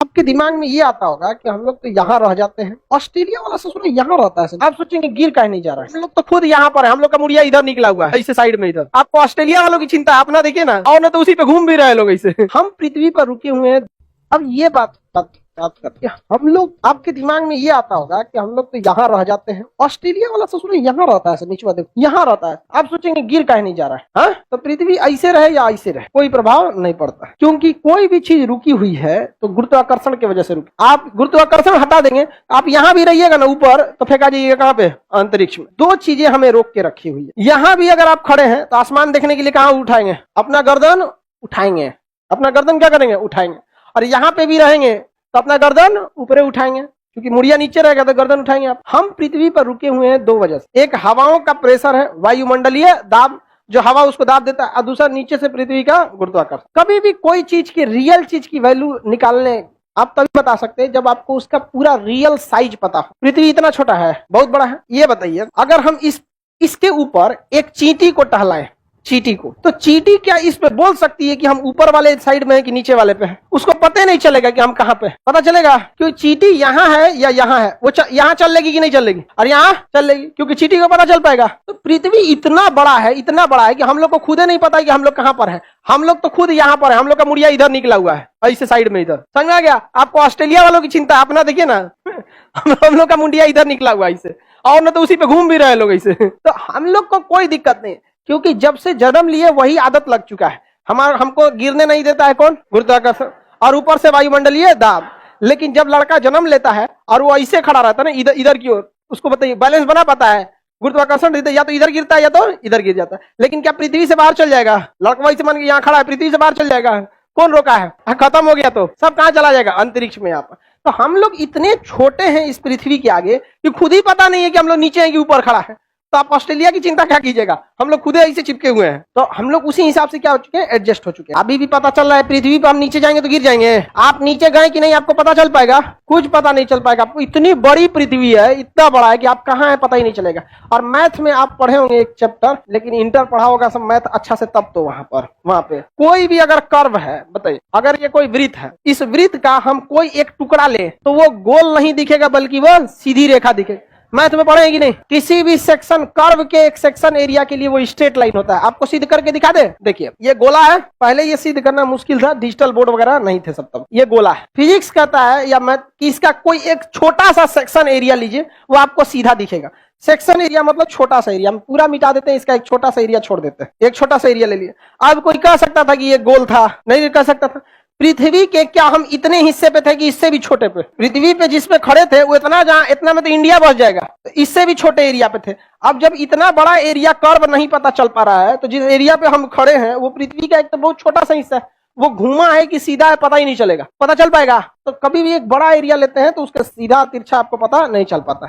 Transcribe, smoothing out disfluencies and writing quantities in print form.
आपके दिमाग में ये आता होगा कि हम लोग तो यहाँ रह जाते हैं, ऑस्ट्रेलिया वाला ससुर यहाँ रहता है। आप सोचेंगे गिर काहे नहीं जा रहा है, हम लोग तो खुद यहाँ पर है, हम लोग का मुड़िया इधर निकला हुआ है इस साइड में। इधर आपको ऑस्ट्रेलिया वालों की चिंता है, अपना देखिए ना, और ना तो उसी पे घूम भी रहे लोग ऐसे। हम पृथ्वी पर रुके हुए हैं। अब ये बात करते हैं हम लोग, आपके दिमाग में ये आता होगा कि हम लोग तो यहाँ रह जाते हैं, ऑस्ट्रेलिया वाला ससुर यहाँ रहता है, नीचे देखो यहाँ रहता है। आप सोचेंगे गिर काहे नहीं जा रहा है, हाँ? तो पृथ्वी ऐसे रहे या ऐसे रहे कोई प्रभाव नहीं पड़ता, क्योंकि कोई भी चीज रुकी हुई है तो गुरुत्वाकर्षण की वजह से रुकी। आप गुरुत्वाकर्षण हटा देंगे, आप यहाँ भी रहिएगा ना ऊपर, तो फेंका जाइएगा कहाँ पे, अंतरिक्ष में। दो चीजें हमें रोक के रखी हुई है। यहाँ भी अगर आप खड़े हैं तो आसमान देखने के लिए कहाँ उठाएंगे, अपना गर्दन उठाएंगे, अपना गर्दन क्या करेंगे, उठाएंगे। और यहाँ पे भी रहेंगे तो अपना गर्दन ऊपर उठाएंगे, क्योंकि मुड़िया नीचे रहेगा तो गर्दन उठाएंगे आप। हम पृथ्वी पर रुके हुए हैं दो वजह से, एक हवाओं का प्रेशर है, वायुमंडलीय दाब, जो हवा उसको दाब देता है, और दूसरा नीचे से पृथ्वी का गुरुत्वाकर्षण। कभी भी कोई चीज की, रियल चीज की वैल्यू निकालने आप तभी बता सकते हैं जब आपको उसका पूरा रियल साइज पता हो। पृथ्वी इतना छोटा है, बहुत बड़ा है, ये बताइए। अगर हम इसके ऊपर एक चींटी को टहलाएं, चींटी को, तो चींटी क्या इस पे बोल सकती है कि हम ऊपर वाले साइड में है कि नीचे वाले पे है? उसको पता नहीं चलेगा कि हम कहाँ पे, पता चलेगा क्योंकि चींटी यहाँ है या यहाँ है, वो यहाँ चल लेगी कि नहीं चल लेगी, और यहाँ चल लेगी, क्योंकि चींटी को पता चल पाएगा। तो पृथ्वी इतना बड़ा है, इतना बड़ा है कि हम लोग को खुद नहीं पता है कि हम लोग कहाँ पर है। हम लोग तो खुद यहाँ पर है, हम लोग का मुड़िया इधर निकला हुआ है ऐसे साइड में, इधर। समझ आ गया? आपको ऑस्ट्रेलिया वालों की चिंता है, अपना देखिए ना, हम लोग का मुंडिया इधर निकला हुआ ऐसे, और ना तो उसी पे घूम भी रहे लोग ऐसे। तो हम लोग को कोई दिक्कत नहीं, क्योंकि जब से जन्म लिए वही आदत लग चुका है। हमको गिरने नहीं देता है कौन, गुरुत्वाकर्षण, और ऊपर से वायुमंडलीय दाब। लेकिन जब लड़का जन्म लेता है और वो ऐसे खड़ा रहता है ना, इधर की ओर, उसको बताइए बैलेंस बना पाता है? गुरुत्वाकर्षण या तो इधर गिरता है या तो इधर गिर जाता है। लेकिन क्या पृथ्वी से बाहर चल जाएगा? लड़का वैसे मान के यहाँ खड़ा है, पृथ्वी से बाहर चल जाएगा? कौन रोका है? खत्म हो गया तो सब कहाँ चला जाएगा, अंतरिक्ष में। यहाँ पर तो हम लोग इतने छोटे हैं इस पृथ्वी के आगे कि खुद ही पता नहीं है कि हम लोग नीचे हैं कि ऊपर खड़ा है। तो आप ऑस्ट्रेलिया की चिंता क्या कीजिएगा, हम लोग खुद ऐसे चिपके हुए हैं। तो हम लोग उसी हिसाब से क्या हो चुके हैं, एडजस्ट हो चुके हैं। अभी भी पता चल रहा है पृथ्वी पर हम नीचे जाएंगे तो गिर जाएंगे। आप नीचे गए कि नहीं आपको पता चल पाएगा? कुछ पता नहीं चल पाएगा आपको। इतनी बड़ी पृथ्वी है, इतना बड़ा है कि आप कहाँ है पता ही नहीं चलेगा। और मैथ में आप पढ़े होंगे एक चैप्टर, लेकिन इंटर पढ़ा होगा सब मैथ अच्छा से तब। तो वहां पे कोई भी अगर कर्व है, बताइए, अगर ये कोई वृत्त है, इस वृत्त का हम कोई एक टुकड़ा ले तो वो गोल नहीं दिखेगा बल्कि वो सीधी रेखा दिखेगा। मैथ में पढ़ेंगे नहीं? किसी भी सेक्शन कर्व के एक सेक्शन एरिया के लिए वो स्ट्रेट लाइन होता है। आपको सिद्ध करके दिखा दे। देखिए ये गोला है, पहले ये सिद्ध करना मुश्किल था, डिजिटल बोर्ड वगैरह नहीं थे सब तब। ये गोला है, फिजिक्स कहता है या मैथ कि इसका कोई एक छोटा सा सेक्शन एरिया लीजिए, वो आपको सीधा दिखेगा। सेक्शन एरिया मतलब छोटा सा एरिया, हम पूरा मिटा देते हैं, इसका एक छोटा सा एरिया छोड़ देते हैं। एक छोटा सा एरिया ले लिए। अब कोई कह सकता था कि ये गोल था? नहीं कह सकता था। पृथ्वी के क्या हम इतने हिस्से पे थे कि इससे भी छोटे पे, पृथ्वी पे जिस पे खड़े थे वो इतना, जहां इतना में तो इंडिया बस जाएगा, तो इससे भी छोटे एरिया पे थे। अब जब इतना बड़ा एरिया कर्व नहीं पता चल पा रहा है, तो जिस एरिया पे हम खड़े हैं वो पृथ्वी का एक तो बहुत छोटा सा हिस्सा है, वो घुमा है कि सीधा है पता ही नहीं चलेगा। पता चल पाएगा? तो कभी भी एक बड़ा एरिया लेते हैं तो उसका सीधा तिरछा आपको पता नहीं चल पाता।